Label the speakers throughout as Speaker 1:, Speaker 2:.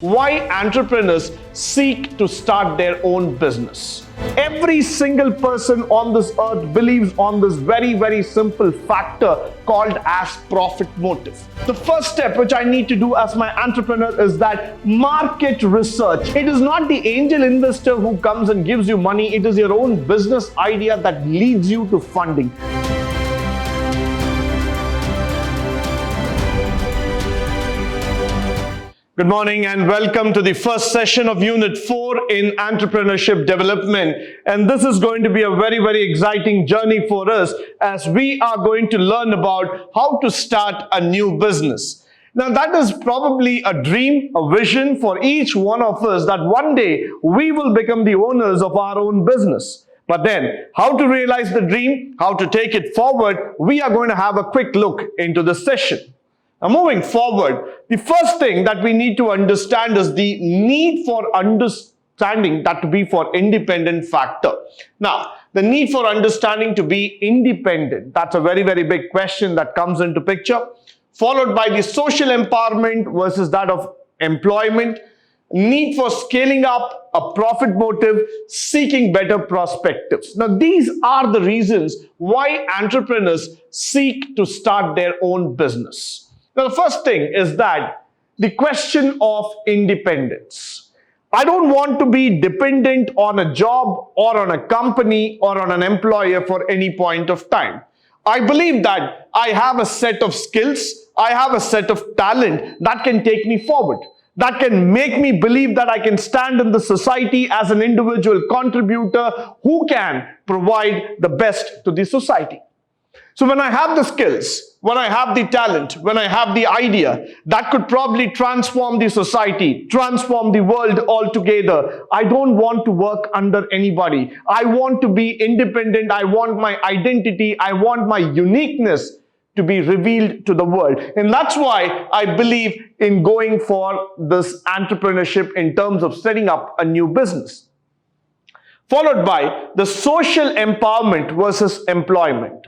Speaker 1: Why entrepreneurs seek to start their own business. Every single person on this earth believes on this very simple factor called as profit motive. The first step which I need to do as my entrepreneur is that market research. It is not the angel investor who comes and gives you money. It is your own business idea that leads you to funding. Good morning and welcome to the first session of Unit 4 in Entrepreneurship Development. And this is going to be a very exciting journey for us as we are going to learn about how to start a new business. Now that is probably a dream, a vision for each one of us that one day we will become the owners of our own business. But then, how to realize the dream, how to take it forward, we are going to have a quick look into this session. Now moving forward, the first thing that we need to understand is the need for understanding that to be for independent factor. Now, the need for understanding to be independent, that's a very big question that comes into picture, followed by the social empowerment versus that of employment, need for scaling up, a profit motive, seeking better perspectives. Now, these are the reasons why entrepreneurs seek to start their own business. Now, the first thing is that the question of independence. I don't want to be dependent on a job or on a company or on an employer for any point of time. I believe that I have a set of skills, I have a set of talent that can take me forward, that can make me believe that I can stand in the society as an individual contributor who can provide the best to the society. So when I have the skills, when I have the talent, when I have the idea that could probably transform the society, transform the world altogether, I don't want to work under anybody. I want to be independent. I want my identity. I want my uniqueness to be revealed to the world. And that's why I believe in going for this entrepreneurship in terms of setting up a new business. Followed by the social empowerment versus employment.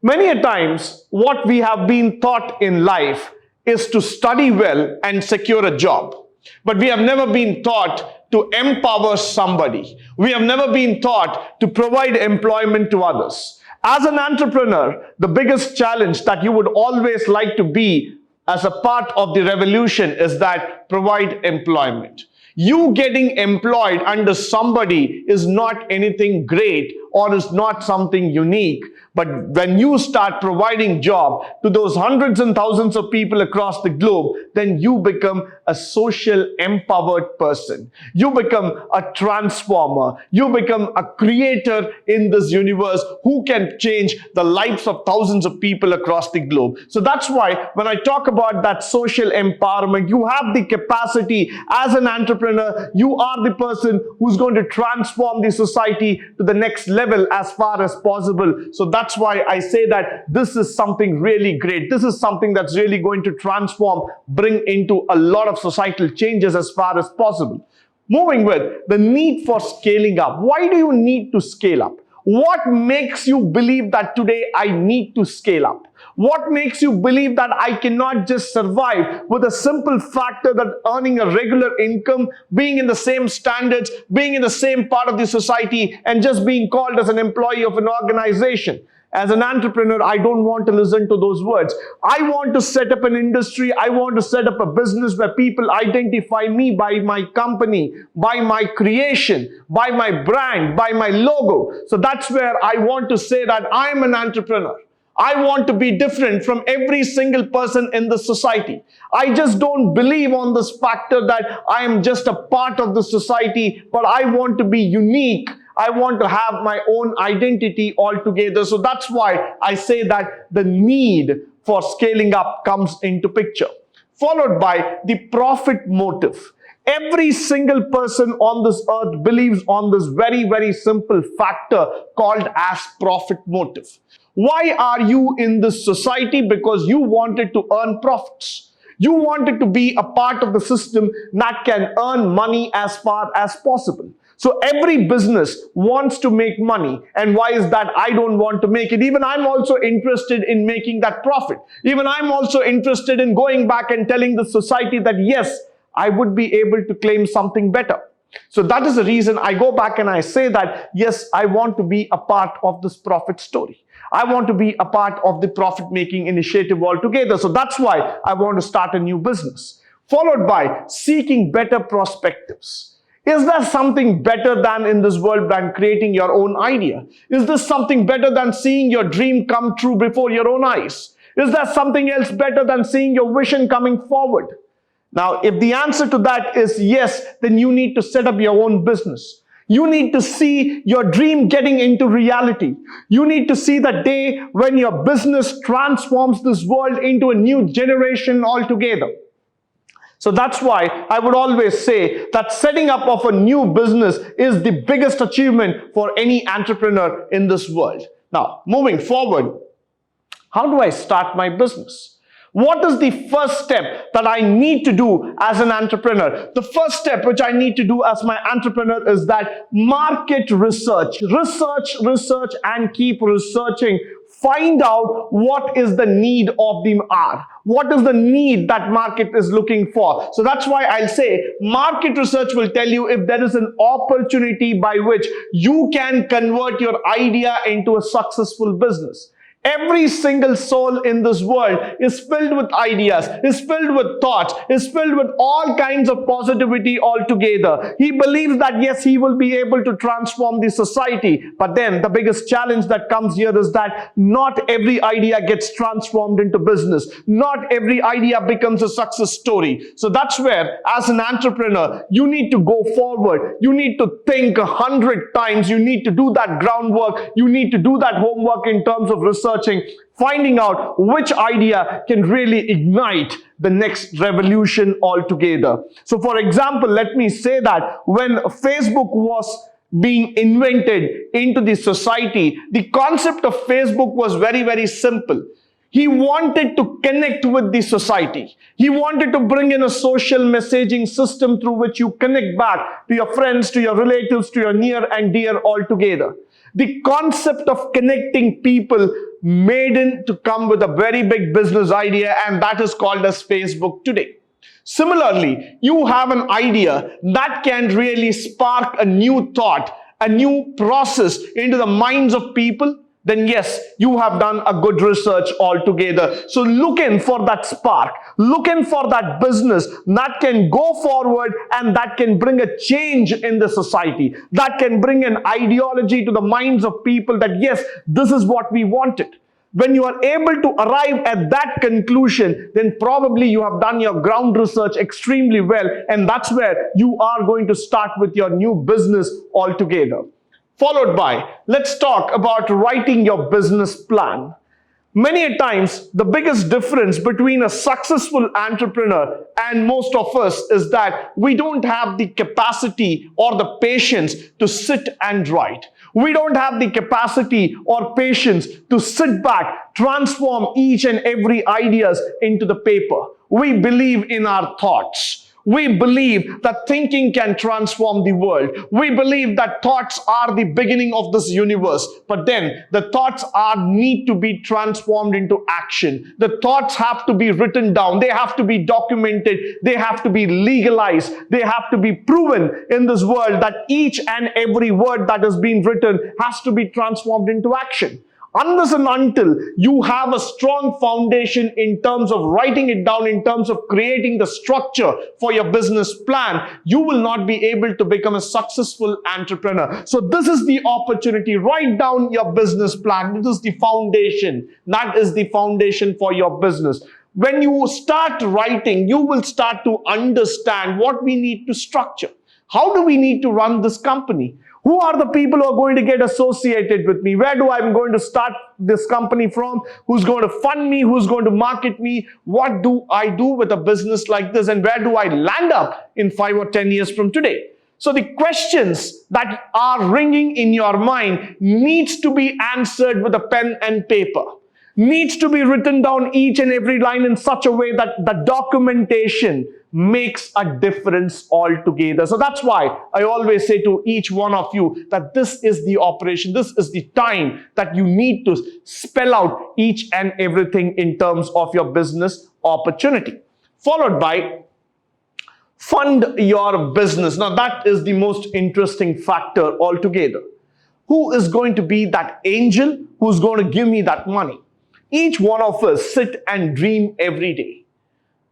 Speaker 1: Many a times, what we have been taught in life is to study well and secure a job. But we have never been taught to empower somebody. We have never been taught to provide employment to others. As an entrepreneur, the biggest challenge that you would always like to be as a part of the revolution is that provide employment. You getting employed under somebody is not anything great or is not something unique. But when you start providing job to those hundreds and thousands of people across the globe, then you become a social empowered person. You become a transformer. You become a creator in this universe who can change the lives of thousands of people across the globe. So that's why when I talk about that social empowerment, you have the capacity as an entrepreneur. You are the person who's going to transform the society to the next level as far as possible. So that's why I say that this is something really great. This is something that's really going to transform, bring into a lot of societal changes as far as possible. Moving with the need for scaling up. Why do you need to scale up? What makes you believe that today I need to scale up? What makes you believe that I cannot just survive with a simple factor that earning a regular income, being in the same standards, being in the same part of the society, and just being called as an employee of an organization? As an entrepreneur, I don't want to listen to those words. I want to set up an industry. I want to set up a business where people identify me by my company, by my creation, by my brand, by my logo. So that's where I want to say that I'm an entrepreneur. I want to be different from every single person in the society. I just don't believe on this factor that I am just a part of the society, but I want to be unique. I want to have my own identity altogether. So that's why I say that the need for scaling up comes into picture. Followed by the profit motive. Every single person on this earth believes on this very simple factor called as profit motive. Why are you in this society? Because you wanted to earn profits. You wanted to be a part of the system that can earn money as far as possible. So every business wants to make money. And why is that? I don't want to make it. Even I'm also interested in making that profit. Even I'm also interested in going back and telling the society that yes, I would be able to claim something better. So that is the reason I go back and I say that, yes, I want to be a part of this profit story. I want to be a part of the profit-making initiative altogether. So that's why I want to start a new business. Followed by seeking better perspectives. Is there something better than in this world than creating your own idea? Is there something better than seeing your dream come true before your own eyes? Is there something else better than seeing your vision coming forward? Now, if the answer to that is yes, then you need to set up your own business. You need to see your dream getting into reality. You need to see the day when your business transforms this world into a new generation altogether. So that's why I would always say that setting up of a new business is the biggest achievement for any entrepreneur in this world. Now, moving forward, how do I start my business? What is the first step that I need to do as an entrepreneur? The first step which I need to do as my entrepreneur is that market research. Research, and keep researching. Find out what is the need of the hour. What is the need that market is looking for? So that's why I'll say market research will tell you if there is an opportunity by which you can convert your idea into a successful business. Every single soul in this world is filled with ideas, is filled with thoughts, is filled with all kinds of positivity altogether. He believes that yes, he will be able to transform the society. But then the biggest challenge that comes here is that not every idea gets transformed into business. Not every idea becomes a success story. So that's where, as an entrepreneur, you need to go forward. You need to think 100 times. You need to do that groundwork. You need to do that homework in terms of research. Finding out which idea can really ignite the next revolution altogether. So for example, let me say that when Facebook was being invented into the society, the concept of Facebook was very, very simple. He wanted to connect with the society. He wanted to bring in a social messaging system through which you connect back to your friends, to your relatives, to your near and dear altogether. The concept of connecting people made him to come with a very big business idea, and that is called as Facebook today. Similarly, you have an idea that can really spark a new thought, a new process into the minds of people, then yes, you have done a good research altogether. So looking for that spark, looking for that business that can go forward and that can bring a change in the society, that can bring an ideology to the minds of people that yes, this is what we wanted. When you are able to arrive at that conclusion, then probably you have done your ground research extremely well, and that's where you are going to start with your new business altogether. Followed by, let's talk about writing your business plan. Many a times, the biggest difference between a successful entrepreneur and most of us is that we don't have the capacity or the patience to sit and write. We don't have the capacity or patience to sit back, transform each and every ideas into the paper. We believe in our thoughts. We believe that thinking can transform the world. We believe that thoughts are the beginning of this universe. But then the thoughts need to be transformed into action. The thoughts have to be written down. They have to be documented. They have to be legalized. They have to be proven in this world that each and every word that has been written has to be transformed into action. Unless and until you have a strong foundation in terms of writing it down, in terms of creating the structure for your business plan, you will not be able to become a successful entrepreneur. So this is the opportunity. Write down your business plan. This is the foundation. That is the foundation for your business. When you start writing, you will start to understand what we need to structure. How do we need to run this company? Who are the people who are going to get associated with me? Where do I am going to start this company from? Who's going to fund me? Who's going to market me? What do I do with a business like this? And where do I land up in 5 or 10 years from today? So the questions that are ringing in your mind needs to be answered with a pen and paper. Needs to be written down each and every line in such a way that the documentation makes a difference altogether. So that's why I always say to each one of you that this is the operation, this is the time that you need to spell out each and everything in terms of your business opportunity. Followed by Fund your business. Now that is the most interesting factor altogether. Who is going to be that angel who's going to give me that money? Each one of us sit and dream every day.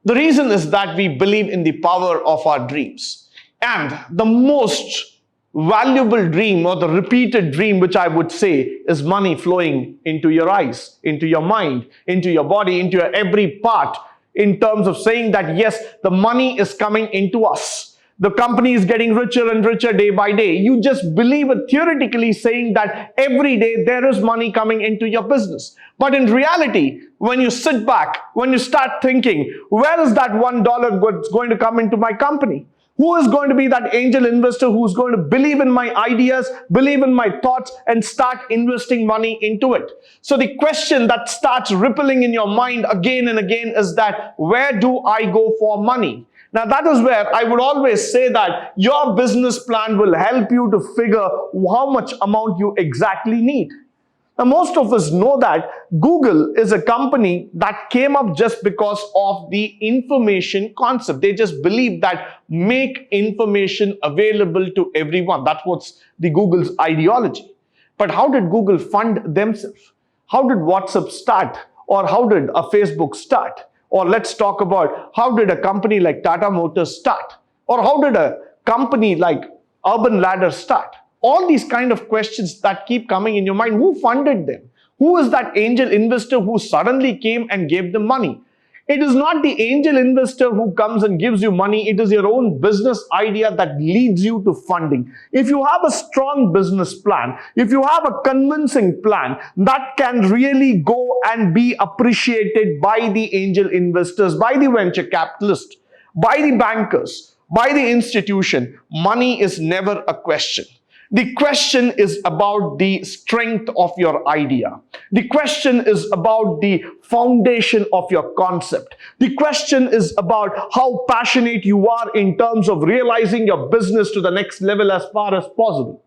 Speaker 1: The reason is that we believe in the power of our dreams. And the most valuable dream, or the repeated dream, which I would say, is money flowing into your eyes, into your mind, into your body, into your every part, in terms of saying that yes, the money is coming into us. The company is getting richer and richer day by day. You just believe it theoretically, saying that every day there is money coming into your business. But in reality, when you sit back, when you start thinking, where is that $1 going to come into my company? Who is going to be that angel investor who's going to believe in my ideas, believe in my thoughts, and start investing money into it? So the question that starts rippling in your mind again and again is that, where do I go for money? Now that is where I would always say that your business plan will help you to figure how much amount you exactly need. Now, most of us know that Google is a company that came up just because of the information concept. They just believe that make information available to everyone. That's what's the Google's ideology. But how did Google fund themselves? How did WhatsApp start? Or how did a Facebook start? Or let's talk about how did a company like Tata Motors start? Or how did a company like Urban Ladder start? All these kind of questions that keep coming in your mind. Who funded them? Who is that angel investor who suddenly came and gave them money? It is not the angel investor who comes and gives you money. It is your own business idea that leads you to funding. If you have a strong business plan, if you have a convincing plan that can really go and be appreciated by the angel investors, by the venture capitalists, by the bankers, by the institution, money is never a question. The question is about the strength of your idea. The question is about the foundation of your concept. The question is about how passionate you are in terms of realizing your business to the next level as far as possible.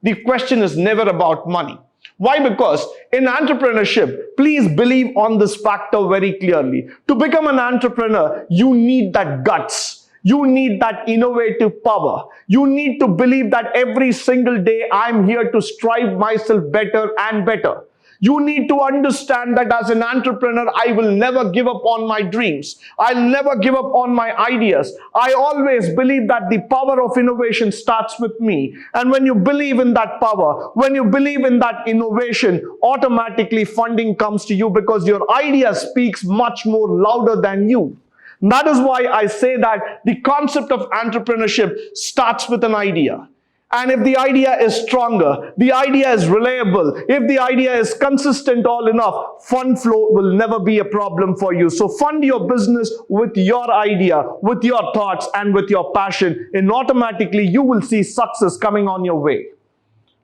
Speaker 1: The question is never about money. Why? Because in entrepreneurship, please believe on this factor very clearly. To become an entrepreneur, you need that guts. You need that innovative power. You need to believe that every single day I'm here to strive myself better and better. You need to understand that as an entrepreneur, I will never give up on my dreams. I'll never give up on my ideas. I always believe that the power of innovation starts with me. And when you believe in that power, when you believe in that innovation, automatically funding comes to you because your idea speaks much more louder than you. That is why I say that the concept of entrepreneurship starts with an idea. And if the idea is stronger, the idea is reliable, if the idea is consistent all enough, fund flow will never be a problem for you. So fund your business with your idea, with your thoughts, and with your passion, and automatically you will see success coming on your way.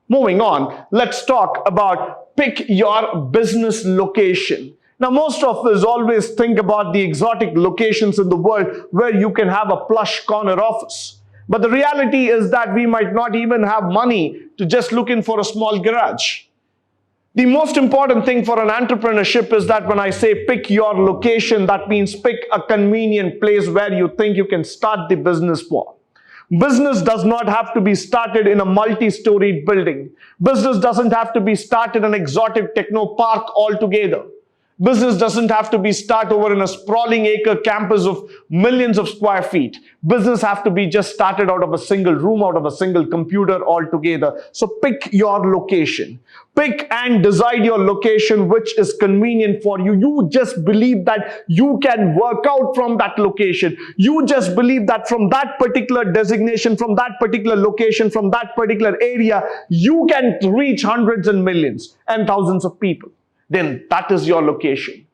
Speaker 1: Moving on, let's talk about pick your business location. Now, most of us always think about the exotic locations in the world where you can have a plush corner office. But the reality is that we might not even have money to just look in for a small garage. The most important thing for an entrepreneurship is that when I say pick your location, that means pick a convenient place where you think you can start the business for. Business does not have to be started in a multi-storied building. Business doesn't have to be started in an exotic techno park altogether. Business doesn't have to be started over in a sprawling acre campus of millions of square feet. Business have to be just started out of a single room, out of a single computer altogether. So pick your location. Pick and decide your location which is convenient for you. You just believe that you can work out from that location. You just believe that from that particular designation, from that particular location, from that particular area, you can reach hundreds and millions and thousands of people. Then that is your location.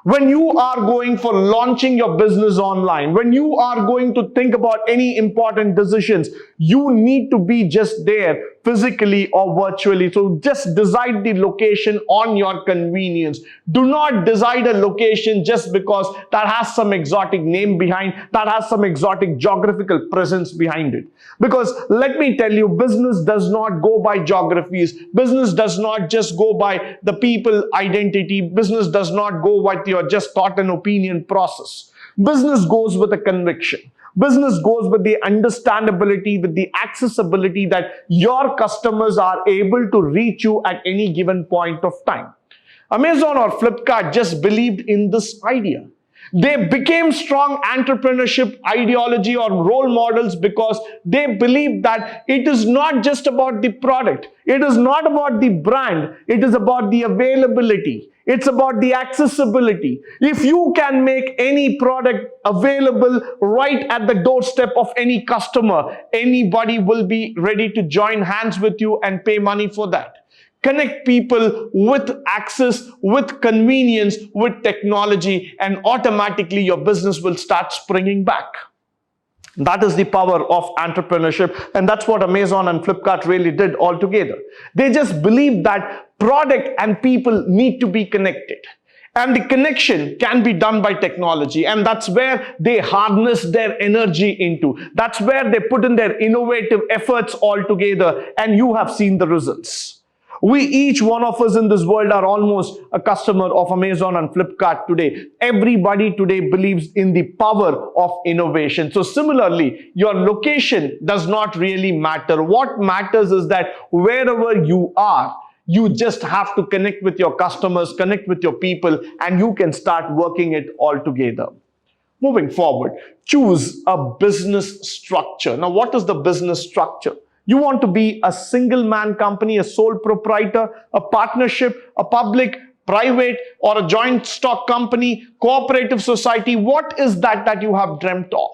Speaker 1: When you are going for launching your business online, when you are going to think about any important decisions, you need to be just there physically or virtually. So just decide the location on your convenience. Do not decide a location just because that has some exotic name behind, that has some exotic geographical presence behind it. Because let me tell you, business does not go by geographies. Business does not just go by the people identity. Business does not go with your just thought and opinion process. Business goes with a conviction. Business goes with the understandability, with the accessibility that your customers are able to reach you at any given point of time. Amazon or Flipkart just believed in this idea. They became strong entrepreneurship ideology or role models because they believe that it is not just about the product. It is not about the brand. It is about the availability. It's about the accessibility. If you can make any product available right at the doorstep of any customer, anybody will be ready to join hands with you and pay money for that. Connect people with access, with convenience, with technology, and automatically your business will start springing back. That is the power of entrepreneurship, and that's what Amazon and Flipkart really did altogether. They just believe that product and people need to be connected. And the connection can be done by technology, and that's where they harness their energy into. That's where they put in their innovative efforts altogether, and you have seen the results. Each one of us in this world are almost a customer of Amazon and Flipkart today. Everybody today believes in the power of innovation. So similarly, your location does not really matter. What matters is that wherever you are, you just have to connect with your customers, connect with your people, and you can start working it all together. Moving forward, choose a business structure. Now, what is the business structure? You want to be a single man company, a sole proprietor, a partnership, a public, private, or a joint stock company, cooperative society. What is that you have dreamt of?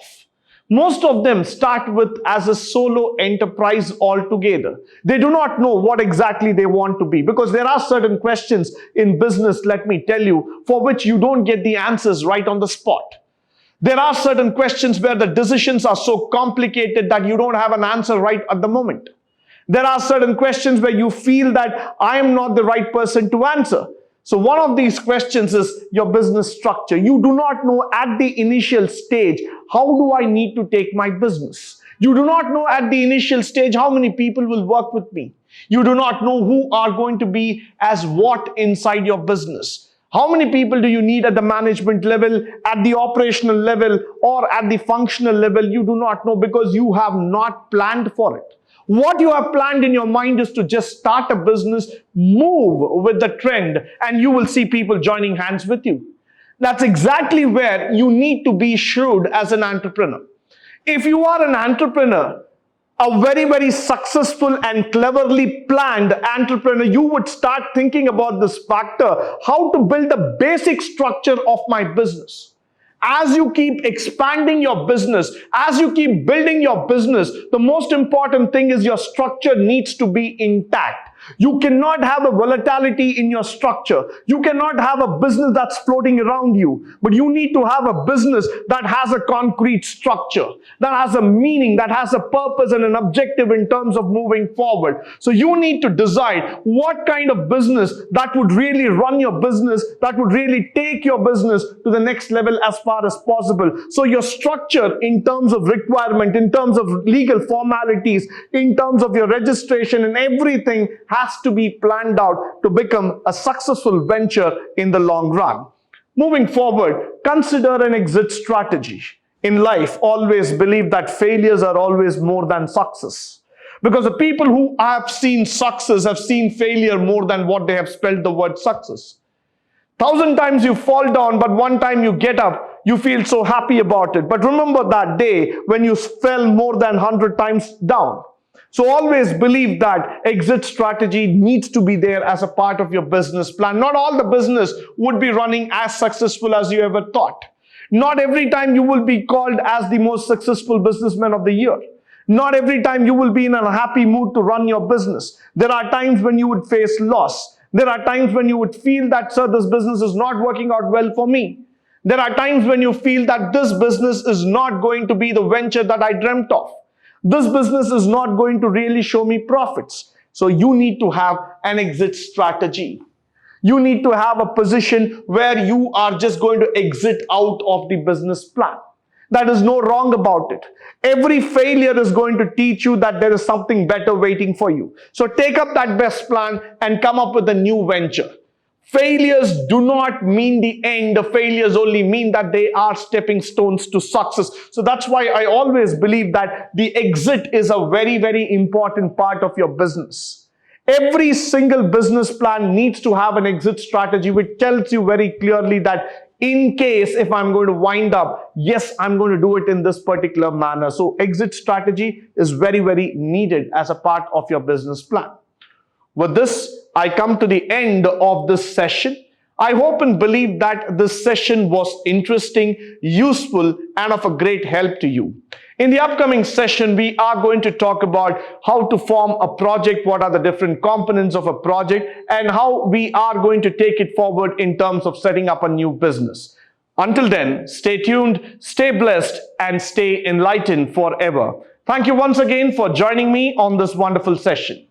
Speaker 1: Most of them start with as a solo enterprise altogether. They do not know what exactly they want to be, because there are certain questions in business, let me tell you, for which you don't get the answers right on the spot. There are certain questions where the decisions are so complicated that you don't have an answer right at the moment. There are certain questions where you feel that I am not the right person to answer. So one of these questions is your business structure. You do not know at the initial stage, how do I need to take my business? You do not know at the initial stage how many people will work with me. You do not know who are going to be as what inside your business. How many people do you need at the management level, at the operational level, or at the functional level? You do not know, because you have not planned for it. What you have planned in your mind is to just start a business, move with the trend, and you will see people joining hands with you. That's exactly where you need to be shrewd as an entrepreneur. If you are an entrepreneur, a very, very successful and cleverly planned entrepreneur, you would start thinking about this factor, how to build the basic structure of my business. As you keep expanding your business, as you keep building your business, the most important thing is your structure needs to be intact. You cannot have a volatility in your structure. You cannot have a business that's floating around you. But you need to have a business that has a concrete structure, that has a meaning, that has a purpose and an objective in terms of moving forward. So you need to decide what kind of business that would really run your business, that would really take your business to the next level as far as possible. So your structure in terms of requirement, in terms of legal formalities, in terms of your registration and everything has to be planned out to become a successful venture in the long run. Moving forward, consider an exit strategy. In life, always believe that failures are always more than success. Because the people who have seen success have seen failure more than what they have spelled the word success. 1,000 times you fall down, but one time you get up, you feel so happy about it. But remember that day when you fell more than 100 times down. So always believe that exit strategy needs to be there as a part of your business plan. Not all the business would be running as successful as you ever thought. Not every time you will be called as the most successful businessman of the year. Not every time you will be in a happy mood to run your business. There are times when you would face loss. There are times when you would feel that, sir, this business is not working out well for me. There are times when you feel that this business is not going to be the venture that I dreamt of. This business is not going to really show me profits. So you need to have an exit strategy. You need to have a position where you are just going to exit out of the business plan. There is no wrong about it. Every failure is going to teach you that there is something better waiting for you. So take up that best plan and come up with a new venture. Failures do not mean the end. The failures only mean that they are stepping stones to success. So that's why I always believe that the exit is a very, very important part of your business. Every single business plan needs to have an exit strategy which tells you very clearly that in case if I'm going to wind up, yes, I'm going to do it in this particular manner. So exit strategy is very, very needed as a part of your business plan. With this, I come to the end of this session. I hope and believe that this session was interesting, useful, and of a great help to you. In the upcoming session, we are going to talk about how to form a project, what are the different components of a project, and how we are going to take it forward in terms of setting up a new business. Until then, stay tuned, stay blessed, and stay enlightened forever. Thank you once again for joining me on this wonderful session.